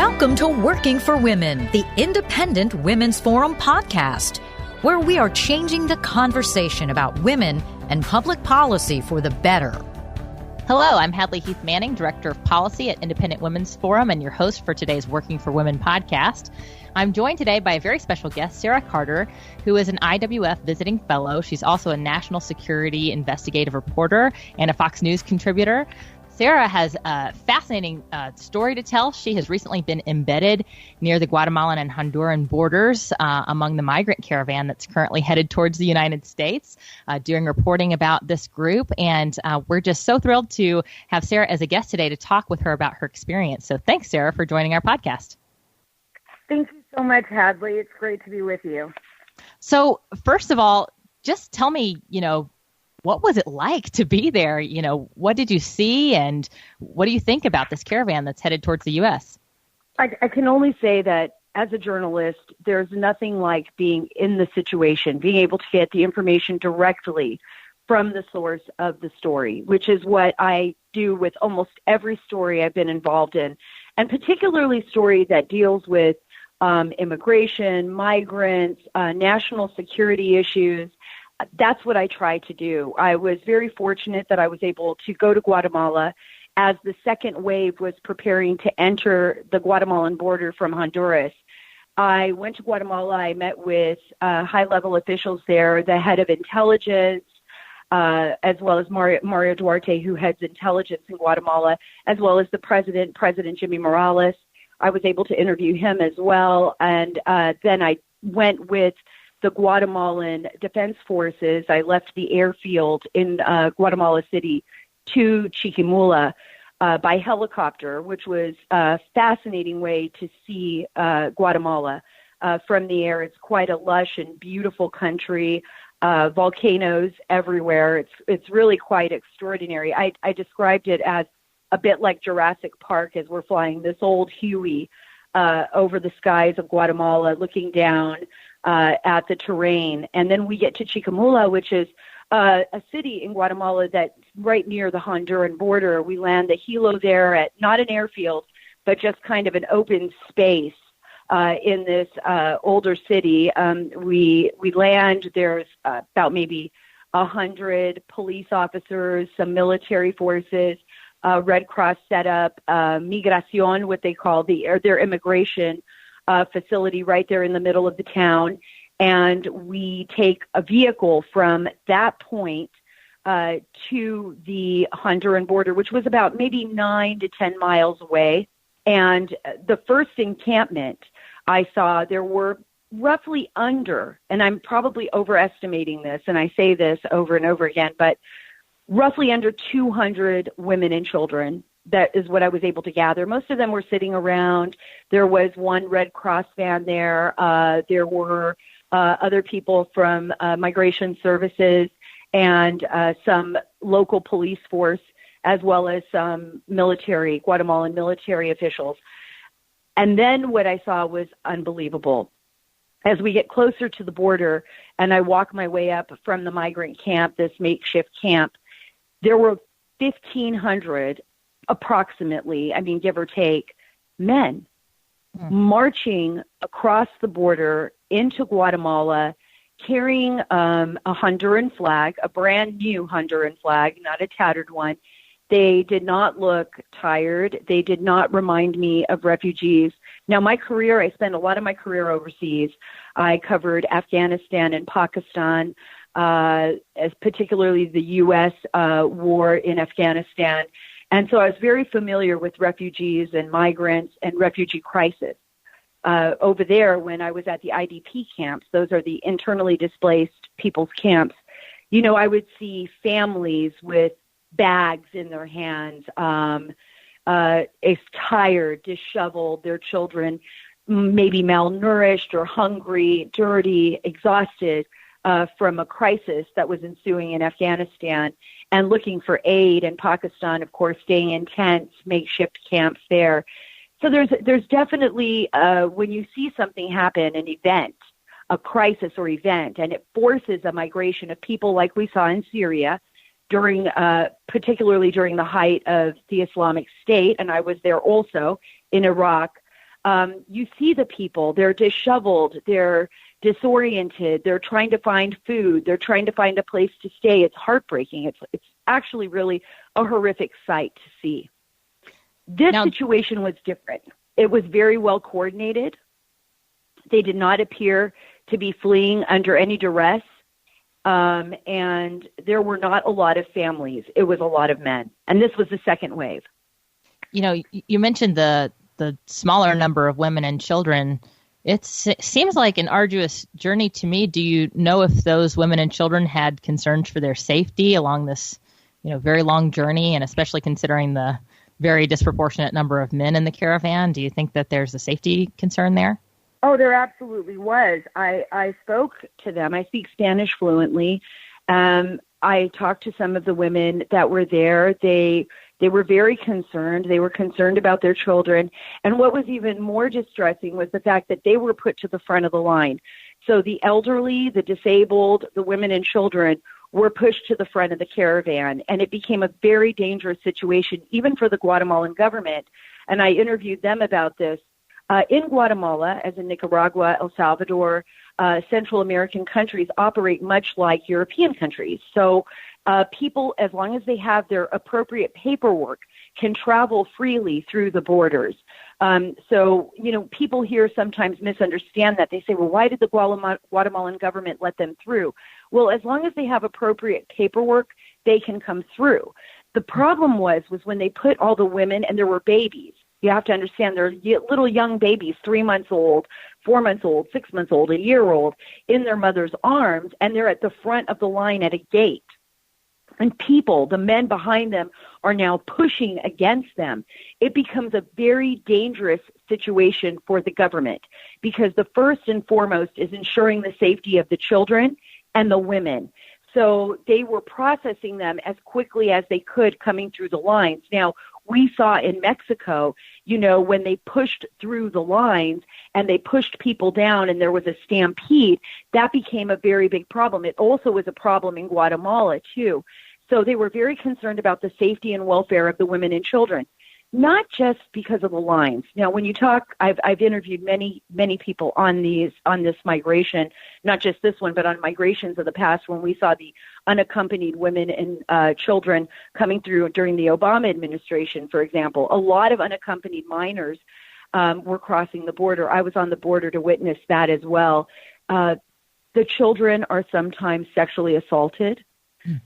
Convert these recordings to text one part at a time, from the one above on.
Welcome to Working for Women, the Independent Women's Forum podcast, where we are changing the conversation about women and public policy for the better. Hello, I'm Hadley Heath Manning, Director of Policy at Independent Women's Forum and your host for today's Working for Women podcast. I'm joined today by a very special guest, Sara Carter, who is an IWF visiting fellow. She's also a national security investigative reporter and a Fox News contributor. Sara has a fascinating story to tell. She has recently been embedded near the Guatemalan and Honduran borders among the migrant caravan that's currently headed towards the United States, doing reporting about this group. And we're just so thrilled to have Sara as a guest today to talk with her about her experience. So thanks, Sara, for joining our podcast. Thank you so much, Hadley. It's great to be with you. So first of all, just tell me, what was it like to be there? What did you see, and what do you think about this caravan that's headed towards the U.S.? I can only say that as a journalist, there's nothing like being in the situation, being able to get the information directly from the source of the story, which is what I do with almost every story I've been involved in, and particularly story that deals with immigration, migrants, national security issues. That's what I try to do. I was very fortunate that I was able to go to Guatemala as the second wave was preparing to enter the Guatemalan border from Honduras. I went to Guatemala. I met with high-level officials there, the head of intelligence, as well as Mario Duarte, who heads intelligence in Guatemala, as well as the President Jimmy Morales. I was able to interview him as well. And then I went with the Guatemalan Defense Forces. I left the airfield in Guatemala City to Chiquimula by helicopter, which was a fascinating way to see Guatemala from the air. It's quite a lush and beautiful country, volcanoes everywhere. It's really quite extraordinary. I described it as a bit like Jurassic Park as we're flying this old Huey over the skies of Guatemala, looking down at the terrain. And then we get to Chiquimula, which is a city in Guatemala that's right near the Honduran border. We land the helo there at not an airfield, but just kind of an open space in this older city. We land. There's about maybe 100 police officers, some military forces, Red Cross setup, Migracion, what they call their immigration facility right there in the middle of the town. And we take a vehicle from that point to the Honduran border, which was about maybe 9 to 10 miles away. And the first encampment I saw, there were roughly under, and I'm probably overestimating this, and I say this over and over again, but roughly under 200 women and children. That is what I was able to gather. Most of them were sitting around. There was one Red Cross van there. There were other people from migration services and some local police force, as well as some Guatemalan military officials. And then what I saw was unbelievable. As we get closer to the border and I walk my way up from the migrant camp, this makeshift camp, there were 1,500 approximately, give or take, men marching across the border into Guatemala, carrying a Honduran flag, a brand new Honduran flag, not a tattered one. They did not look tired. They did not remind me of refugees. Now, I spent a lot of my career overseas. I covered Afghanistan and Pakistan, as particularly the U.S. War in Afghanistan. And so I was very familiar with refugees and migrants and refugee crisis. Over there, when I was at the IDP camps, those are the internally displaced people's camps, I would see families with bags in their hands, tired, disheveled, their children maybe malnourished or hungry, dirty, exhausted from a crisis that was ensuing in Afghanistan, and looking for aid in Pakistan, of course, staying in tents, makeshift camps there. So there's definitely, when you see something happen, an event, a crisis or event, and it forces a migration of people like we saw in Syria during, particularly during the height of the Islamic State, and I was there also in Iraq. You see the people, they're disheveled, they're disoriented, they're trying to find food, they're trying to find a place to stay. It's heartbreaking. It's actually really a horrific sight to see. This situation was different. It was very well coordinated. They did not appear to be fleeing under any duress. And there were not a lot of families. It was a lot of men. And this was the second wave. You know, you mentioned the smaller number of women and children. It seems like an arduous journey to me. Do you know if those women and children had concerns for their safety along this, very long journey, and especially considering the very disproportionate number of men in the caravan? Do you think that there's a safety concern there? Oh, there absolutely was. I spoke to them. I speak Spanish fluently. I talked to some of the women that were there. They were very concerned. They were concerned about their children. And what was even more distressing was the fact that they were put to the front of the line. So the elderly, the disabled, the women and children were pushed to the front of the caravan. And it became a very dangerous situation, even for the Guatemalan government. And I interviewed them about this. In Guatemala, as in Nicaragua, El Salvador, Central American countries operate much like European countries. So people, as long as they have their appropriate paperwork, can travel freely through the borders. So, people here sometimes misunderstand that. They say, well, why did the Guatemalan government let them through? Well, as long as they have appropriate paperwork, they can come through. The problem was when they put all the women, and there were babies. You have to understand they're little young babies, 3 months old, 4 months old, 6 months old, a year old, in their mother's arms, and they're at the front of the line at a gate. And people, the men behind them, are now pushing against them. It becomes a very dangerous situation for the government because the first and foremost is ensuring the safety of the children and the women. So they were processing them as quickly as they could coming through the lines. Now, we saw in Mexico, when they pushed through the lines and they pushed people down and there was a stampede, that became a very big problem. It also was a problem in Guatemala, too. So they were very concerned about the safety and welfare of the women and children, not just because of the lines. Now, when you talk, I've interviewed many people on this migration, not just this one, but on migrations of the past when we saw the unaccompanied women and children coming through during the Obama administration, for example. A lot of unaccompanied minors were crossing the border. I was on the border to witness that as well. The children are sometimes sexually assaulted,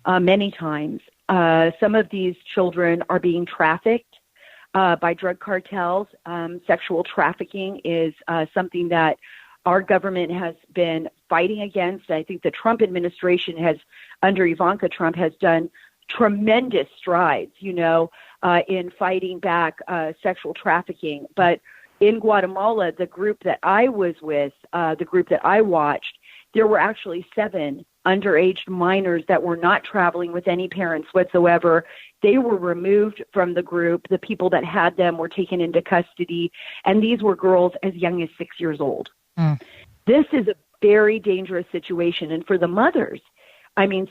many times. Some of these children are being trafficked by drug cartels. Sexual trafficking is something that our government has been fighting against. I think the Trump administration under Ivanka Trump, has done tremendous strides, in fighting back sexual trafficking. But in Guatemala, the group that I was with, the group that I watched, there were actually 7 underage minors that were not traveling with any parents whatsoever. They were removed from the group. The people that had them were taken into custody, and these were girls as young as 6 years old. This is a very dangerous situation, and for the mothers,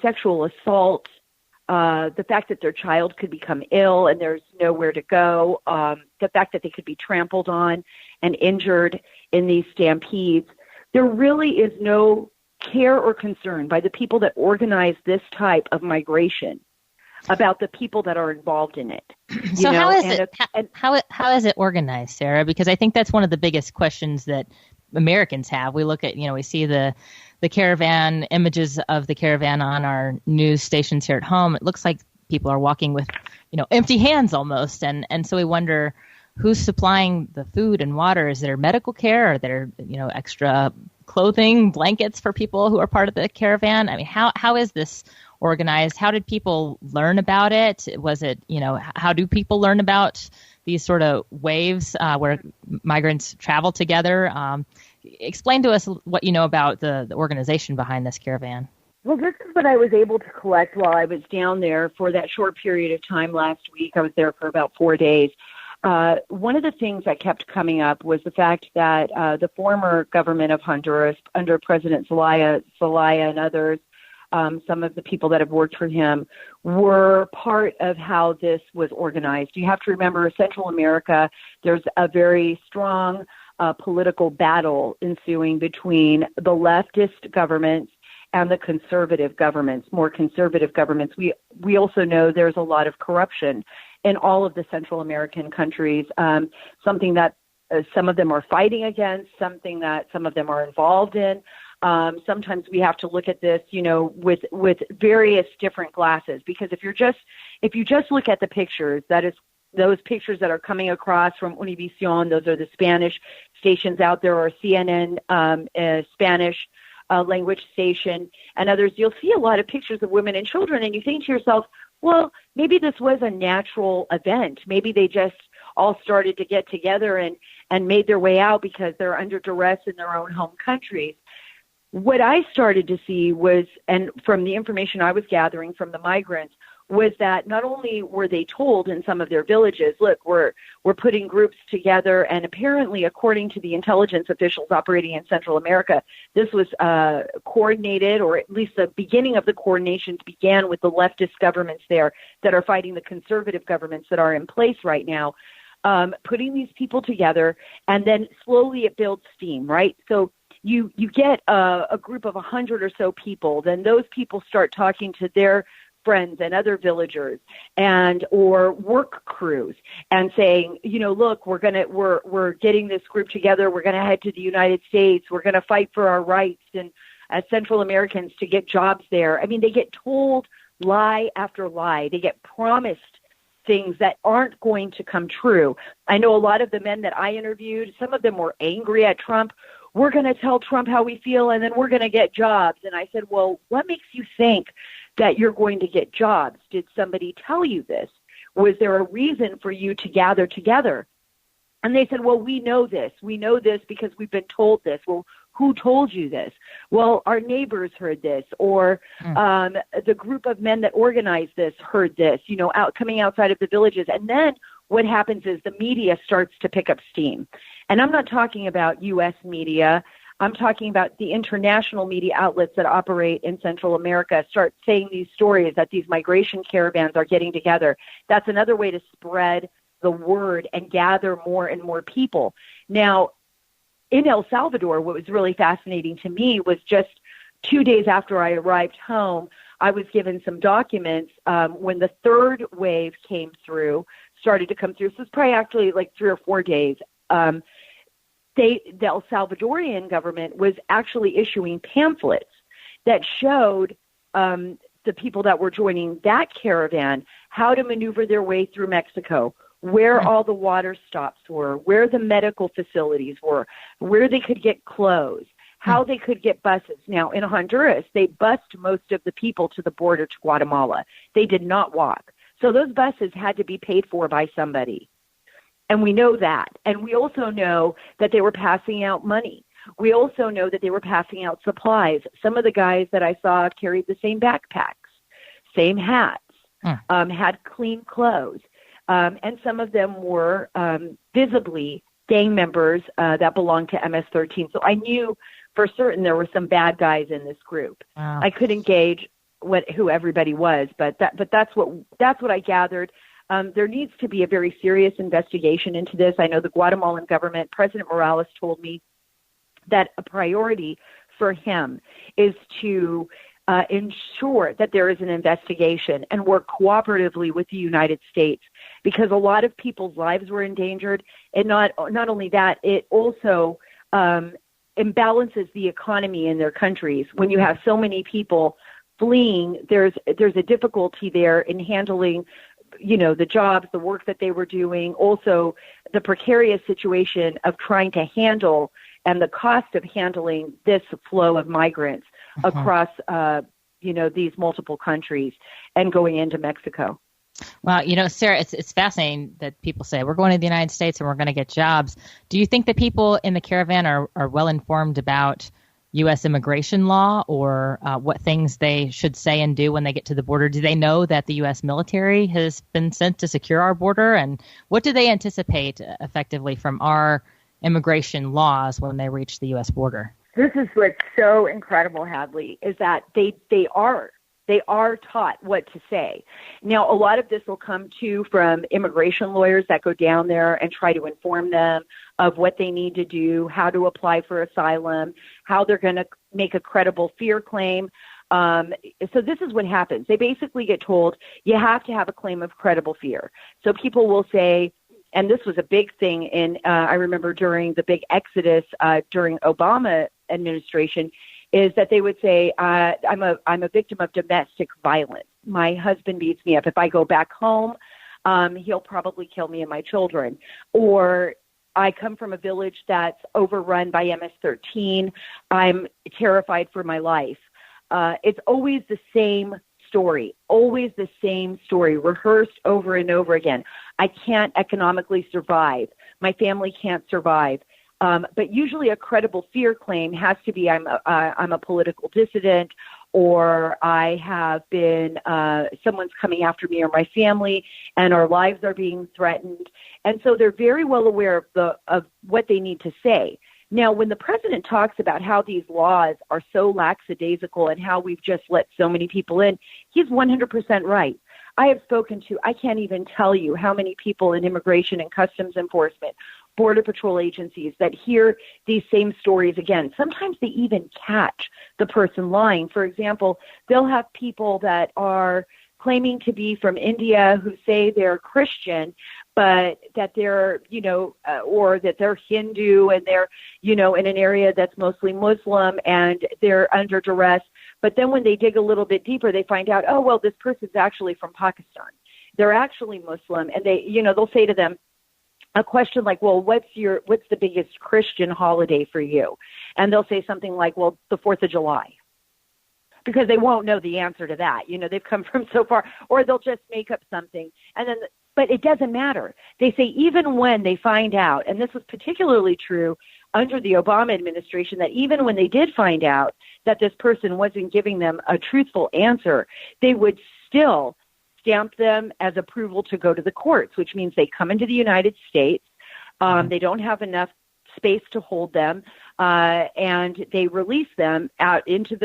sexual assault, the fact that their child could become ill and there's nowhere to go, the fact that they could be trampled on and injured in these stampedes, there really is no care or concern by the people that organize this type of migration about the people that are involved in it. So how is it organized, Sarah? Because I think that's one of the biggest questions that Americans have. We look at, we see the caravan, images of the caravan on our news stations here at home. It looks like people are walking with, empty hands almost. And so we wonder who's supplying the food and water. Is there medical care? Are there, extra clothing, blankets for people who are part of the caravan? How is this organized? How did people learn about it? Was it, how do people learn about these sort of waves where migrants travel together? Explain to us what you know about the organization behind this caravan. Well, this is what I was able to collect while I was down there for that short period of time last week. I was there for about 4 days. One of the things that kept coming up was the fact that the former government of Honduras, under President Zelaya and others, some of the people that have worked for him, were part of how this was organized. You have to remember, Central America, there's a very strong political battle ensuing between the leftist governments and the conservative governments, more conservative governments. We also know there's a lot of corruption in all of the Central American countries, something that some of them are fighting against, something that some of them are involved in. Sometimes we have to look at this, with various different glasses, because if you just look at the pictures, that is those pictures that are coming across from Univision, those are the Spanish stations out there, or CNN, Spanish language station, and others, you'll see a lot of pictures of women and children, and you think to yourself, well, maybe this was a natural event. Maybe they just all started to get together and made their way out because they're under duress in their own home countries. What I started to see was, and from the information I was gathering from the migrants, was that not only were they told in some of their villages, look, we're putting groups together, and apparently, according to the intelligence officials operating in Central America, this was coordinated, or at least the beginning of the coordination began with the leftist governments there that are fighting the conservative governments that are in place right now, putting these people together, and then slowly it builds steam, right? So you get a group of 100 or so people, then those people start talking to their friends and other villagers or work crews and saying, look, we're getting this group together. We're going to head to the United States. We're going to fight for our rights and as Central Americans to get jobs there. I mean, they get told lie after lie. They get promised things that aren't going to come true. I know a lot of the men that I interviewed, some of them were angry at Trump. We're going to tell Trump how we feel, and then we're going to get jobs. And I said, well, what makes you think that you're going to get jobs? Did somebody tell you this? Was there a reason for you to gather together? And they said, well, we know this. We know this because we've been told this. Well, who told you this? Well, our neighbors heard this, or the group of men that organized this heard this, coming outside of the villages. And then what happens is the media starts to pick up steam. And I'm not talking about U.S. media. I'm talking about the international media outlets that operate in Central America start saying these stories that these migration caravans are getting together. That's another way to spread the word and gather more and more people. Now, in El Salvador, what was really fascinating to me was just 2 days after I arrived home, I was given some documents when the third wave started to come through. So it's probably actually like 3 or 4 days. The El Salvadorian government was actually issuing pamphlets that showed the people that were joining that caravan how to maneuver their way through Mexico, where all the water stops were, where the medical facilities were, where they could get clothes, how they could get buses. Now, in Honduras, they bused most of the people to the border to Guatemala. They did not walk. So those buses had to be paid for by somebody. And we know that. And we also know that they were passing out money. We also know that they were passing out supplies. Some of the guys that I saw carried the same backpacks, same hats, had clean clothes. And some of them were visibly gang members that belonged to MS-13. So I knew for certain there were some bad guys in this group. Wow. I couldn't gauge who everybody was, but that's what I gathered. There needs to be a very serious investigation into this. I know the Guatemalan government, President Morales told me that a priority for him is to ensure that there is an investigation and work cooperatively with the United States, because a lot of people's lives were endangered. And not only that, it also imbalances the economy in their countries. When you have so many people fleeing, there's a difficulty there in handling the jobs, the work that they were doing, also the precarious situation of trying to handle and the cost of handling this flow of migrants across, these multiple countries and going into Mexico. Well, Sarah, it's fascinating that people say we're going to the United States and we're going to get jobs. Do you think that people in the caravan are well informed about U.S. immigration law or what things they should say and do when they get to the border? Do they know that the U.S. military has been sent to secure our border? And what do they anticipate effectively from our immigration laws when they reach the U.S. border? This is what's so incredible, Hadley, is that they are They are taught what to say. Now, a lot of this will come from immigration lawyers that go down there and try to inform them of what they need to do, how to apply for asylum, how they're going to make a credible fear claim. So this is what happens. They basically get told you have to have a claim of credible fear. So people will say, and this was a big thing I remember during the big exodus during Obama administration, is that they would say, I'm a victim of domestic violence. My husband beats me up. If I go back home, he'll probably kill me and my children. Or I come from a village that's overrun by MS-13. I'm terrified for my life. It's always the same story, rehearsed over and over again. I can't economically survive. My family can't survive. But usually a credible fear claim has to be I'm a political dissident, or I have been someone's coming after me or my family, and our lives are being threatened. And so they're very well aware of what they need to say. Now, when the president talks about how these laws are so lackadaisical and how we've just let so many people in, he's 100% right. I have spoken to, I can't even tell you how many people in immigration and customs enforcement, Border Patrol agencies that hear these same stories again. Sometimes they even catch the person lying. For example, they'll have people that are claiming to be from India who say they're Christian, but that they're, or that they're Hindu and they're, in an area that's mostly Muslim and they're under duress. But then when they dig a little bit deeper, they find out, oh, well, this person's actually from Pakistan. They're actually Muslim. And they'll say to them a question like, well, what's the biggest Christian holiday for you? And they'll say something like, well, the 4th of July. Because they won't know the answer to that. They've come from so far, or they'll just make up something. But it doesn't matter. They say even when they find out, and this was particularly true under the Obama administration, that even when they did find out that this person wasn't giving them a truthful answer, they would still stamp them as approval to go to the courts, which means they come into the United States. They don't have enough space to hold them, and they release them out into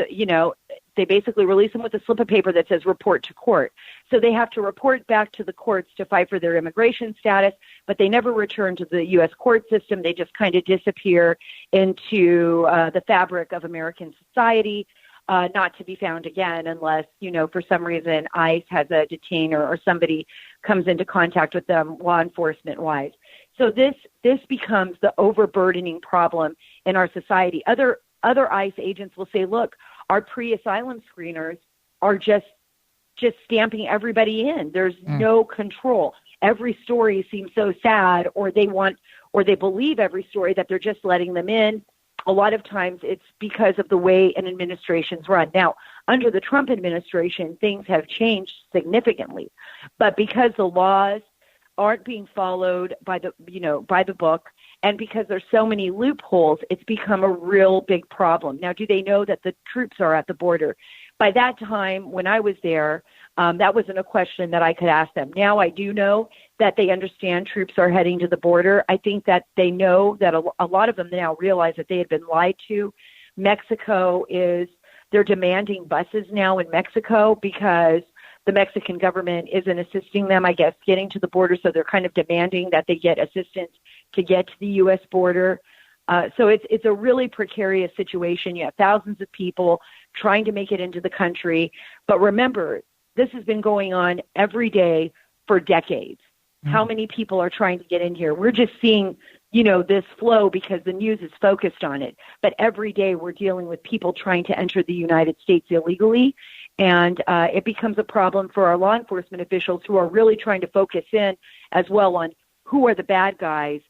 they basically release them with a slip of paper that says report to court. So they have to report back to the courts to fight for their immigration status, but they never return to the U.S. court system. They just kind of disappear into the fabric of American society, not to be found again unless, for some reason ICE has a detainer or somebody comes into contact with them law enforcement-wise. So this becomes the overburdening problem in our society. Other ICE agents will say, look, our pre-asylum screeners are just stamping everybody in. There's no control. Every story seems so sad, or they believe every story that they're just letting them in. A lot of times it's because of the way an administration's run. Now, under the Trump administration, things have changed significantly, but because the laws aren't being followed by the book, and because there's so many loopholes, it's become a real big problem. Now, do they know that the troops are at the border? By that time, when I was there, that wasn't a question that I could ask them. Now I do know that they understand troops are heading to the border. I think that they know that a lot of them now realize that they had been lied to. They're demanding buses now in Mexico because the Mexican government isn't assisting them, I guess, getting to the border. So they're kind of demanding that they get assistance to get to the U.S. border. So it's a really precarious situation. You have thousands of people trying to make it into the country. But remember, this has been going on every day for decades. How many people are trying to get in here? We're just seeing, this flow because the news is focused on it. But every day we're dealing with people trying to enter the United States illegally. And it becomes a problem for our law enforcement officials who are really trying to focus in as well on who are the bad guys,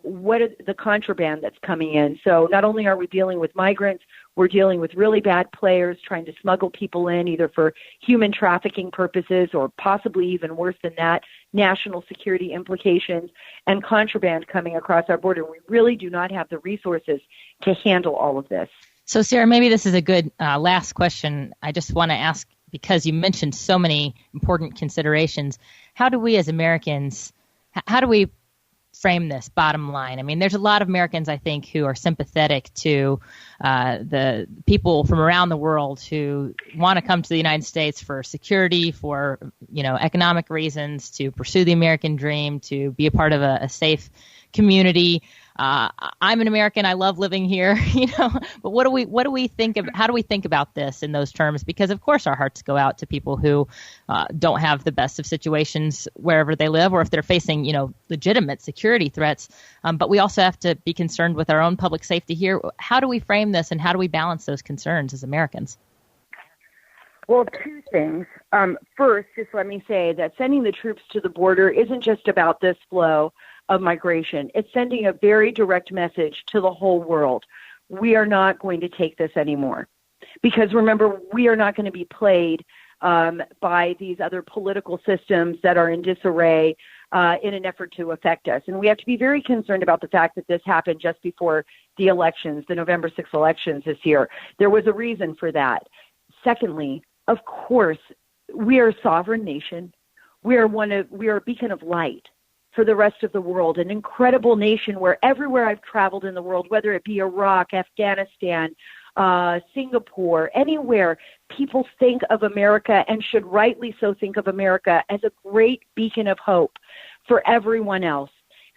what are the contraband that's coming in. So not only are we dealing with migrants, we're dealing with really bad players trying to smuggle people in either for human trafficking purposes or possibly even worse than that, national security implications, and contraband coming across our border. We really do not have the resources to handle all of this. So, Sarah, maybe this is a good last question. I just want to ask, because you mentioned so many important considerations, how do we as Americans, how do we frame this bottom line? I mean, there's a lot of Americans, I think, who are sympathetic to the people from around the world who want to come to the United States for security, for, economic reasons, to pursue the American dream, to be a part of a safe community. I'm an American. I love living here, but what do we think of? How do we think about this in those terms? Because of course our hearts go out to people who don't have the best of situations wherever they live, or if they're facing, legitimate security threats. But we also have to be concerned with our own public safety here. How do we frame this, and how do we balance those concerns as Americans? Well, two things. First, just let me say that sending the troops to the border isn't just about this flow of migration. It's sending a very direct message to the whole world. We are not going to take this anymore. Because remember, we are not going to be played by these other political systems that are in disarray in an effort to affect us. And we have to be very concerned about the fact that this happened just before the elections, the November 6th elections this year. There was a reason for that. Secondly, of course, we are a sovereign nation. We are a beacon of light for the rest of the world, an incredible nation where everywhere I've traveled in the world, whether it be Iraq, Afghanistan, Singapore, anywhere, people think of America, and should rightly so think of America, as a great beacon of hope for everyone else.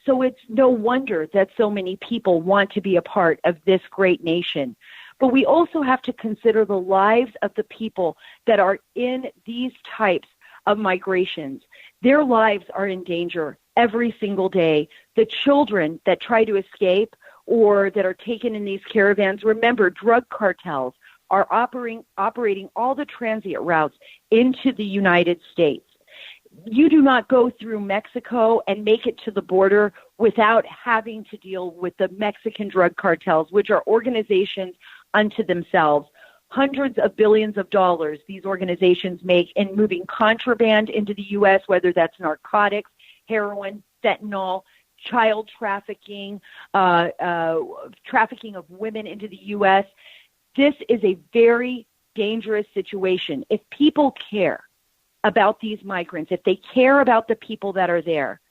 So it's no wonder that so many people want to be a part of this great nation. But we also have to consider the lives of the people that are in these types of migrations. Their lives are in danger every single day. The children that try to escape or that are taken in these caravans, remember, drug cartels are operating all the transit routes into the United States. You do not go through Mexico and make it to the border without having to deal with the Mexican drug cartels, which are organizations unto themselves. Hundreds of billions of dollars these organizations make in moving contraband into the U.S., whether that's narcotics, heroin, fentanyl, child trafficking, trafficking of women into the U.S. This is a very dangerous situation. If people care about these migrants, if they care about the people that are there,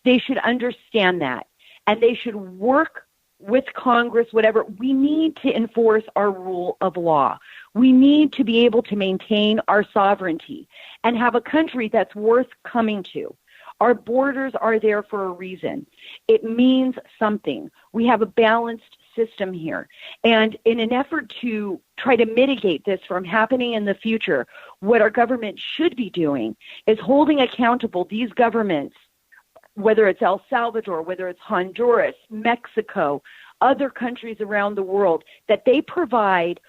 they should understand that, and they should work with Congress, whatever. We need to enforce our rule of law. We need to be able to maintain our sovereignty and have a country that's worth coming to. Our borders are there for a reason. It means something. We have a balanced system here. And in an effort to try to mitigate this from happening in the future, what our government should be doing is holding accountable these governments, whether it's El Salvador, whether it's Honduras, Mexico, other countries around the world, that they provide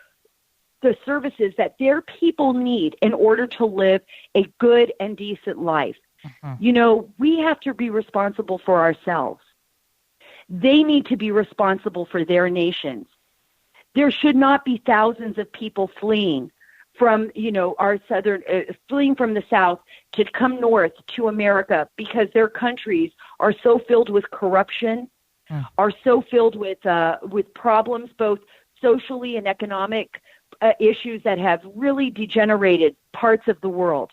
the services that their people need in order to live a good and decent life. We have to be responsible for ourselves. They need to be responsible for their nations. There should not be thousands of people fleeing from, our fleeing from the South to come north to America because their countries are so filled with corruption, are so filled with problems, both socially and economic issues that have really degenerated parts of the world.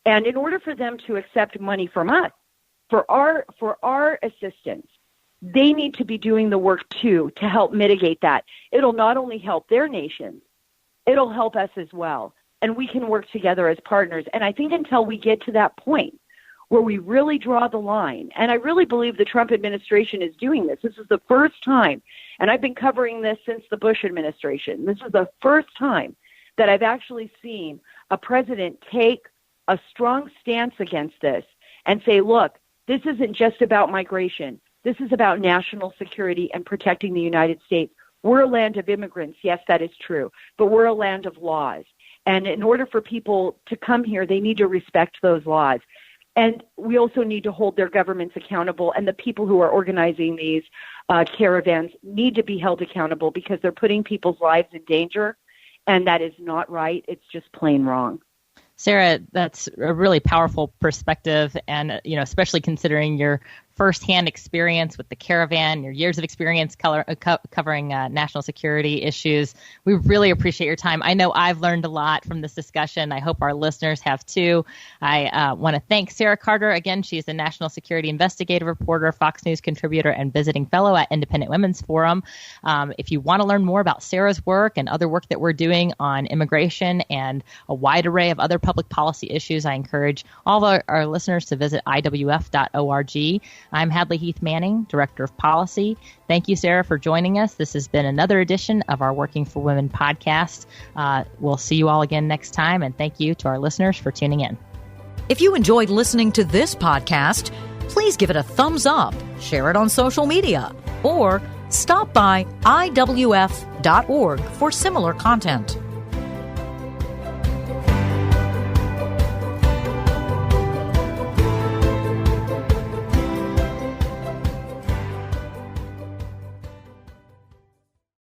And in order for them to accept money from us, for our assistance, they need to be doing the work too to help mitigate that. It'll not only help their nations, it'll help us as well. And we can work together as partners. And I think until we get to that point where we really draw the line, and I really believe the Trump administration is doing this. This is the first time, and I've been covering this since the Bush administration. This is the first time that I've actually seen a president take a strong stance against this and say, look, this isn't just about migration. This is about national security and protecting the United States. We're a land of immigrants. Yes, that is true. But we're a land of laws. And in order for people to come here, they need to respect those laws. And we also need to hold their governments accountable. And the people who are organizing these caravans need to be held accountable because they're putting people's lives in danger. And that is not right. It's just plain wrong. Sara, that's a really powerful perspective, and especially considering you're firsthand experience with the Caravan, your years of experience covering national security issues. We really appreciate your time. I know I've learned a lot from this discussion. I hope our listeners have too. I want to thank Sara Carter. Again, she's a national security investigative reporter, Fox News contributor, and visiting fellow at Independent Women's Forum. If you want to learn more about Sara's work and other work that we're doing on immigration and a wide array of other public policy issues, I encourage all of our listeners to visit iwf.org. I'm Hadley Heath Manning, Director of Policy. Thank you, Sara, for joining us. This has been another edition of our Working for Women podcast. We'll see you all again next time, and thank you to our listeners for tuning in. If you enjoyed listening to this podcast, please give it a thumbs up, share it on social media, or stop by iwf.org for similar content.